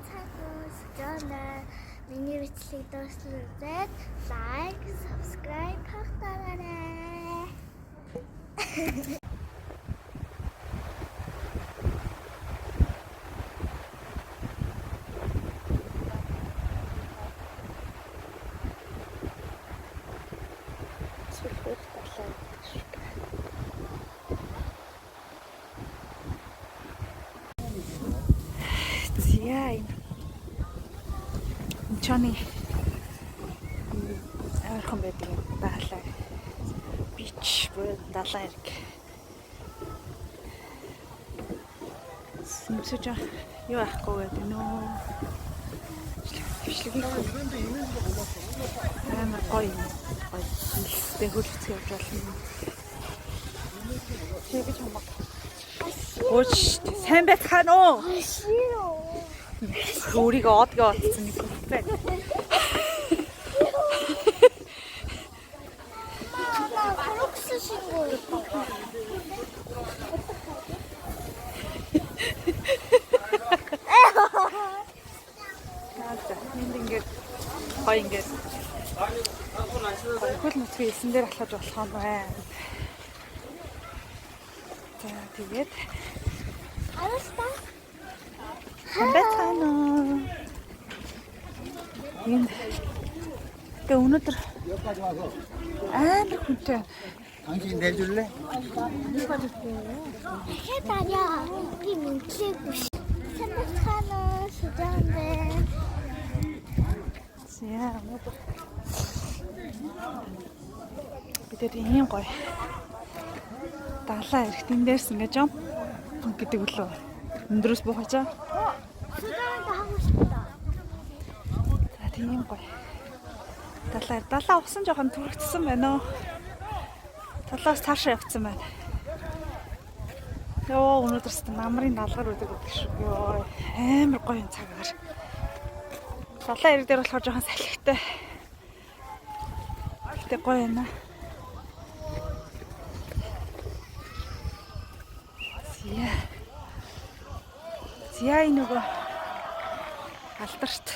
Самбайцаагаас жоноо миний бичлэг дууссан. Лайк, subscribe хахтаарай. Яа. Чоны архан байдаг даалаа. Бич бүр далаа ирг. Сүмсэж юу ахгүй гэдэг нөө. Бичлэг амар гоё. Илстэй хөлцөө явж болно. Тэгэж хамаг. Ууч сайн байцгаана уу? Өөрийгөө одгоо одсон нэг үстэй. Мама, харагс шингөө. Ингээд гоё ингээд. Хөл нүцгийн эсэн дээр алхаж болох юм байна. За тэгээд Арастаа. Бацаано. Энд өнөөдөр амар хүнтэй. 당신 내줄래? 해다려. 우리 민트고 삼바이цаагаас жоноо. Яа. Бид ийм гоё. Далаа эргэтэн дээрс ингээд жом гэдэг үлээ. Өндрөөс буухачаа. 수정한테 하고 싶다. За тийм гоё. Далаа усан жоохон түрэгдсэн байна уу? Талаас цаашаа явцсан байна. Йоо өнөөдөр намрын даалгар үүдэг шүү. Йоо амар гоё цагаар. Далаа ирэг дээр болохоор жоохон салхитай. Гэтэ гоё байна. Зяа нөгөө алдарт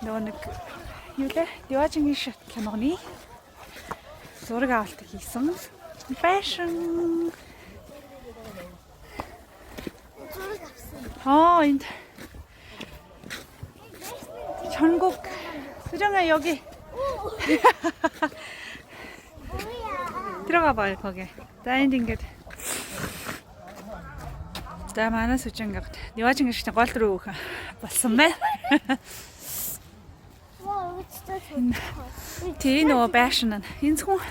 нөгөө нэг юу лээ? Диважин шат киноны зураг авалт хийсэн. Fashion. энд 전국 수정아 여기 들어가 봐요 거기. 다인딩겟. За манай сүжин гад Диважин шиг гол руу болсон байна. Вау, өчтөө. Тий нөгөө байшин. Энэ зөвхөн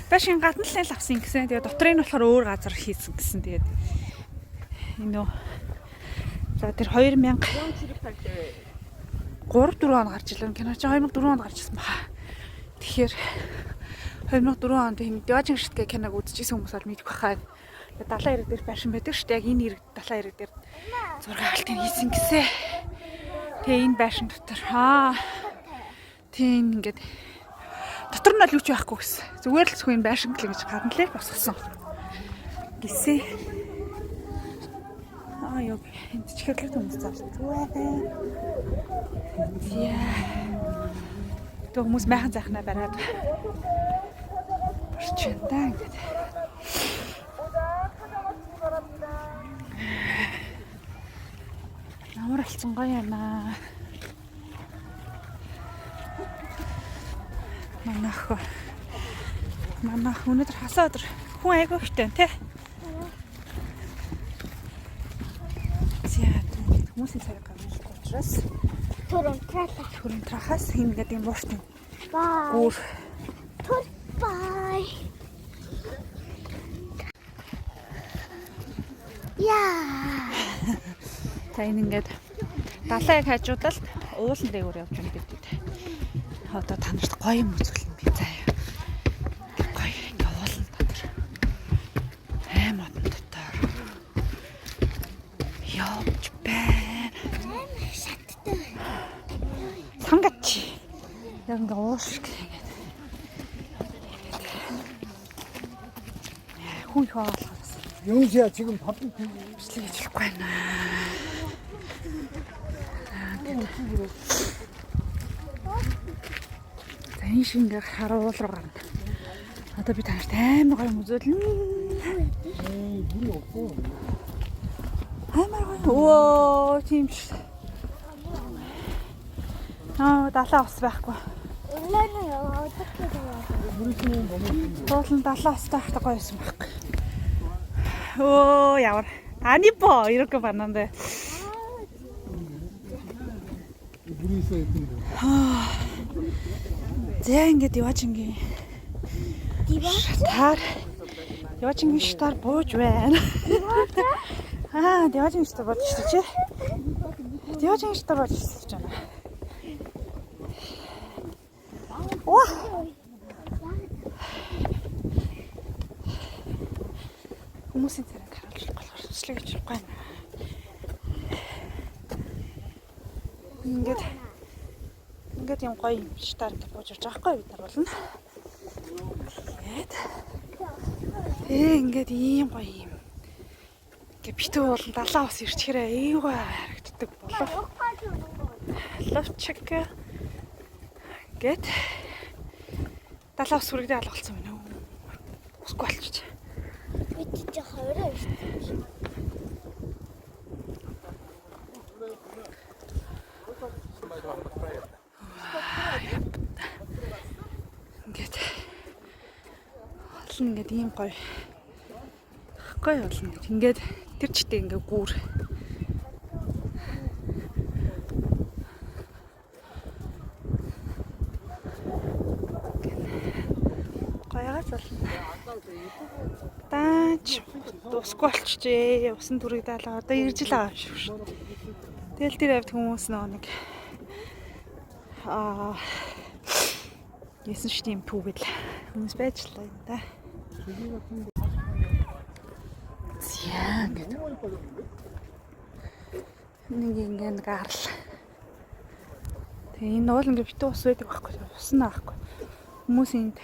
байшин гадна л авсан гэсэн. Тэгээ дотрын нь болохоор өөр газар хийсэн гэсэн. Тэгээд энэ нөө за тэр 2000 3-4 он гарч ирлээ. Кино чи 2004 онд гарч ирсэн баха. Тэгэхээр 2004 онд энэ Диважин шиг киног үзчихсэн хүмүүс бол мэдэх баха. Далаа ирэг дээр байшин байдаг шүү дээ. Яг энэ ирэг далаа ирэг дээр зураг авалтыг хийсэн гэсэн. Тэгээ энэ байшин дотор тийм ингээд дотор нь л юу ч байхгүй гэсэн. Зүгээр л зөвхөн байшин гэл гэж гадна л босгосон. Гисэн. Ёо энэ чихэрлэг хүмүүс зардаг. Тэг хүмүүс майхан зайхнаа бариад борчинтаа ингээд. Амар алцсан гоё яана. Манайх өнөөдөр хасаа өдөр хүн айгүй ихтэй тий. Хүмүүсийн цаг гаргаж учраас төрөн трахаас ингээд юм бууртай. Гүр. Бай. Яа. Та ингээд далайг хажуудалд уулан дээгүүр явж байгаа гэдэг. Одоо та нарт гоё юм үзүүлнэ би заяа. Гоё ингээ уулан дотор. Модон дотор. Явж байна. Шаттай. Сангач. Яг ингээ уушг гэдэг. Хүн хоолоос. 영수야 지금 밥 бичлэг хийхгүй байна. За энэ шингээр харуул руу гарна. Одоо би танарт амар гоё юм үзүүлнэ. Амар гоё. Оо, тийм ш. Далаа ус байхгүй. Улааны 어떻게 돼요? Дуулан далаа устай хахта гоё юм байхгүй. Оо, ямар. Ани по, 이렇게 봤는데. 물이 있어야 되는데. За ингээд яваачингийн шатаар яваачингийн шатаар бууж байна. Яваачингийн шатаар бууж шүү чи. Яваачингийн шатаар бууж шүү байна. Оо. Хүмүүсийн царайг харуулж болохоор хүслэг хийж байгаа юм. Ингээд юм гоё юм шатаар ингээд бууж ирж байгаа хгүй бид нар болно. Ингээд ийм гоё юм. Ингээд битүү болон далаа ус ирчихээрээ эйгөө харагддаг болов. Ловчик. Гэт далаа ус үргэлж алгалцсан байна уу? Усгүй болчих. Бид чи хоёроо ирсэн. Ингээд ийм гоё болно. Ингээд тэр чигтээ ингээд гүүр. Гоёгаач болно. Даач усгүй болчихжээ. Усан түрэг даалгаа одоо ирж л байгаа юм шиг шүү. Тэгэл тэр авд хүмүүс нэг ясан шүү юм түүгэл хүмүүс байжлаа юм да. Зяа гэдэг. Нэг ингээд гарал. Тэгээ энэ уул ингээд битүү ус байдаг байхгүй. Ус нь байхгүй. Хүмүүс энд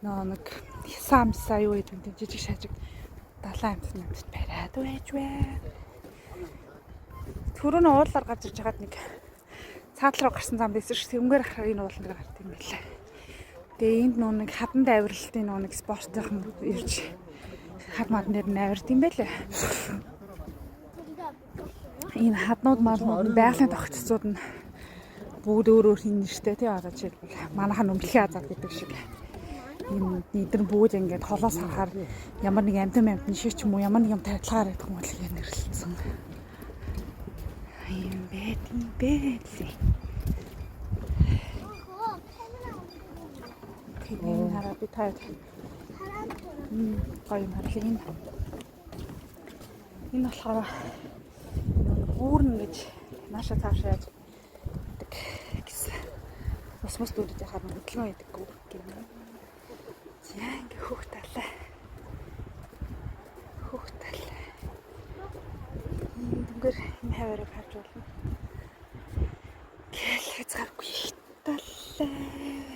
нэг самсаа юу гэдэг юм жижиг шажиг далайн амтнууд бариад байж байна. Түрүүн уулаар гарч ирж хагаад нэг цаадлал руу гарсан зам байсан шүү. Тэнгэр ахаар энэ ууланд гарт юм байлаа. Тэгээ энд нэг хаданд авиралтын нэг спортын ирж хад мадан дээр авирт юм байлаа. Энэ хаднууд маалнууд байгалийн тогтцууд нь бүгд өөр хин нэртэй тий одоо жишээлбэл манайхан өмнөхийн азад гэдэг шиг энэ эдгээр бүгд ингээд холоос харахаар ямар нэг амтан шиш ч юм уу ямар нэг юм тарилгаар гэдэг юм бол нэрлэлсэн. Юм бэлээ. Энэ хараа би таад. Гоё юм харин. Энэ болохоор гүүрнэ гэж нааша таашаа яаж гэсэн. Ус дүүдэд харна хөдөлгөөн хийдэг гүүр гэнэ. За ингээ хөөх талаа. Дүнгээр энэ хаваарыг харж болно. Гэл хязгааргүй их талаа.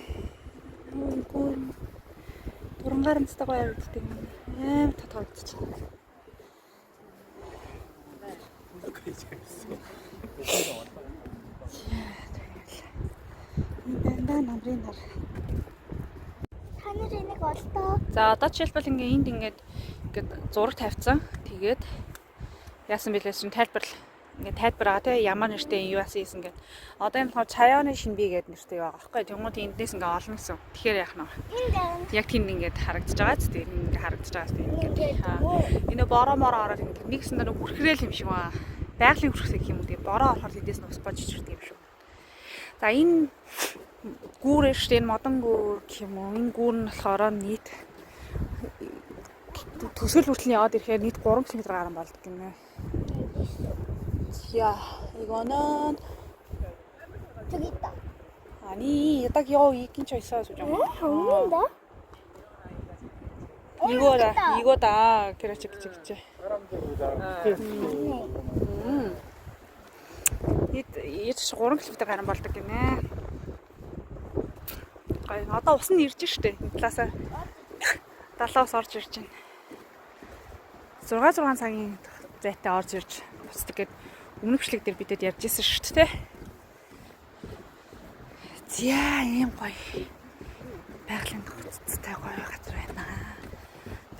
Гүүр дурангаар нь цэцтэй гоё явагддаг юм. Аим татагдчих. Энд намрын нар. Та нар энийг олдоо. За одоо жишээлбэл энд ингээд зураг тавьсан. Тэгээд яасан бэлээс чинь тайлбар байгаа тий ямар нэртэй юу яасан гэсэн ингээд. Одоо энэ болохоор чаяаны шинби гэдэг нэртэй байгаа байхгүй. Тэнгууд эндээс ингээд олно гэсэн. Тэгэхээр яах нь вэ? Яг тийм ингээд харагдаж байгаа ч тийм ингээд харагдаж байгаа ч тийм. Энэ бороо ороод ингээд нэгсэн дээр хүрхрээл юм шиг байна. Байгалийн хүрхсэх юм уу. Тэгээд бороо орохоор тэдээс нь ус бож ичэрдэг юм шиг. За энэ гүүр штэ энэ модон гүүр гэх юм уу. Энэ гүүр нь болохоор нийт төсөл хүртэл яваад ирэхээр нийт 3 км гарсан болдог юм ээ. Я 이거는 저기 있다. 아니 딱 여기 있긴 쳐 있어 조정. 없는데? 이거다. 그렇지. 이 3 км гарсан болдог гинэ. Гай одоо ус нь ирж штэ. Талаасаа далаас орж ирж байна. 6 цагийн зайтай орж ирж буцдаг гэд өмнөх бичлэг дээр бидэд ярьж ирсэн шүү дээ. За ийм гоё. Байгалийн тохицтой гоё газар байна.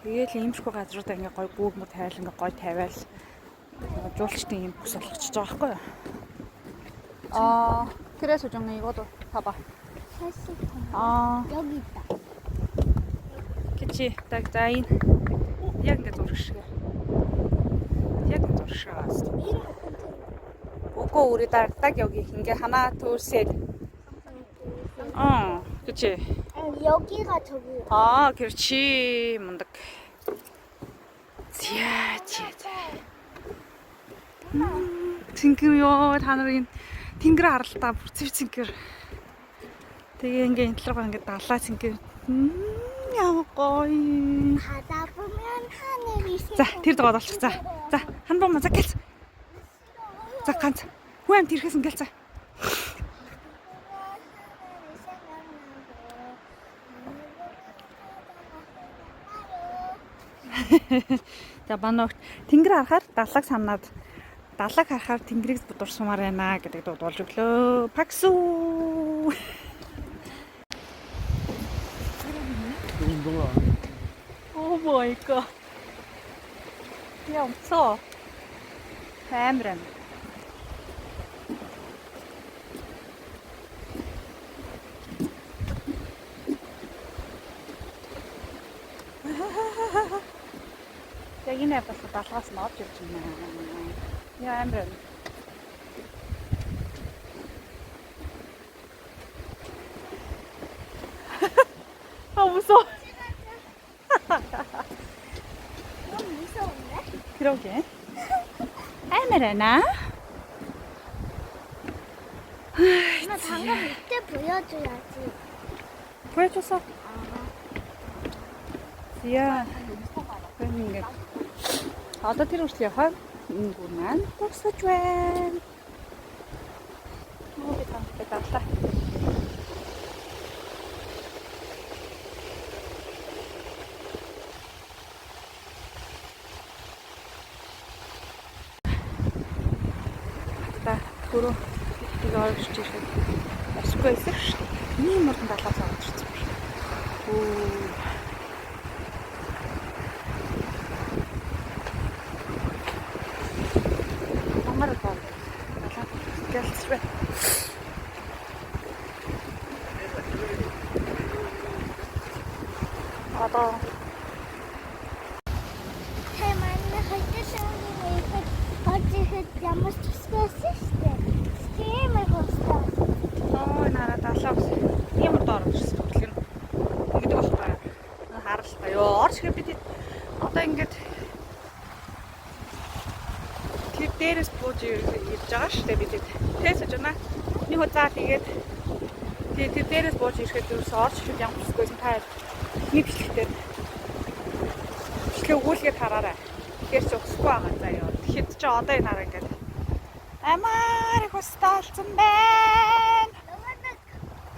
Тэгээл иймэрхүү газруудаа ингээ гоё гүүгмөр тавиал ингээ гоё тавиал жуулчдын юм бүс болгочихж байгаа байхгүй юу? 그래서 좀 이거도 봐봐. 여기 있다. 그치, 딱 자인. 약간 조르시게. 약간 조르시게. 오고 우리 딱 여기 이게 하나, 둘, 셋. 그치. 여기가 저기야. 아, 그렇지. 뭔가. 지야. 징그요 단어인 tingэр аралтаа бүрцэв цингэр. Тэгээ ингээ энэ талгаа ингээ далаа цингэр. Яа гоё. 바다 보면 하늘이 За, тэр доод олчих. За. За, хан бом за гэлц. За, ганц. Хүн амт ирэхээс ингээл за. За, баногт тэнгэр харахаар далааг санаад далааг харахаар тэнгэрийг дурсамаар байна гэдэг дуулж өглөө. Паксу. 운동을 안 해. О мой гад. Я умцоо. Камеран. Яг энэ бас далгаас нь орж ирж байна. Яа амрын. 무서워. 너무 무서운데? 그러게. 알메라나? 나 방금 밑에 보여줘야지. 보여줬어. 지야. 그러니까. Одоо тэр үртэл явахаар энэ гүр маань тусаж байна. Муу битаа. Гүрөө тийг ойлгож ирэх. Ашгүй байсан шүү дээ. Ийм мөрдөн далаас аваад ирсэн юм шиг. Амараа. Далаа гэлсвэ. Одоо 할머니 할때 생각에 어제 ямар ч төсгөөсөн шүү дээ. Стимэр хостоо. нараа далаа ус. Ийм доор ирсэн хөтлөн. Ингэдэг байхгүй. Харалтай. Йоо, орч хэрэг бид одоо ингэж тэр дээрээс бууж ирж байгаа шүү дээ бид. Тэсэж байна. Миний хуцаа тэгээд тэр дээрээс бууж ирэхэд ерөөсөө орч хэрэг ямар төсгөөсөн та нэг бичлэгтэй. Бичлэг өгүүлгээд хараарай. Тэгэхээр ч өгөхгүй байгаа заяа. Тэгэхэд ч одоо энэ хараа ингээд амар их усталсан байна.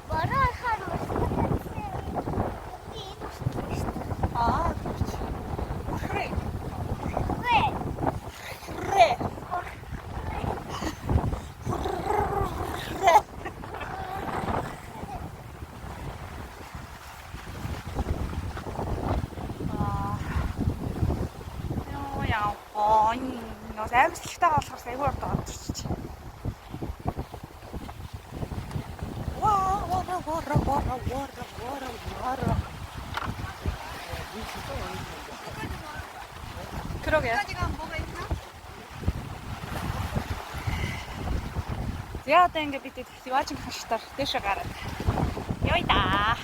뭐라 하러 왔어? Аа, 그래. 왜? 그래. Нós амьсгалтай болохоор айгүй ордог одчихч. Вара. 그러게. За одоо ингээд бид фестиваль хаштай дэше гараад. Явъя да.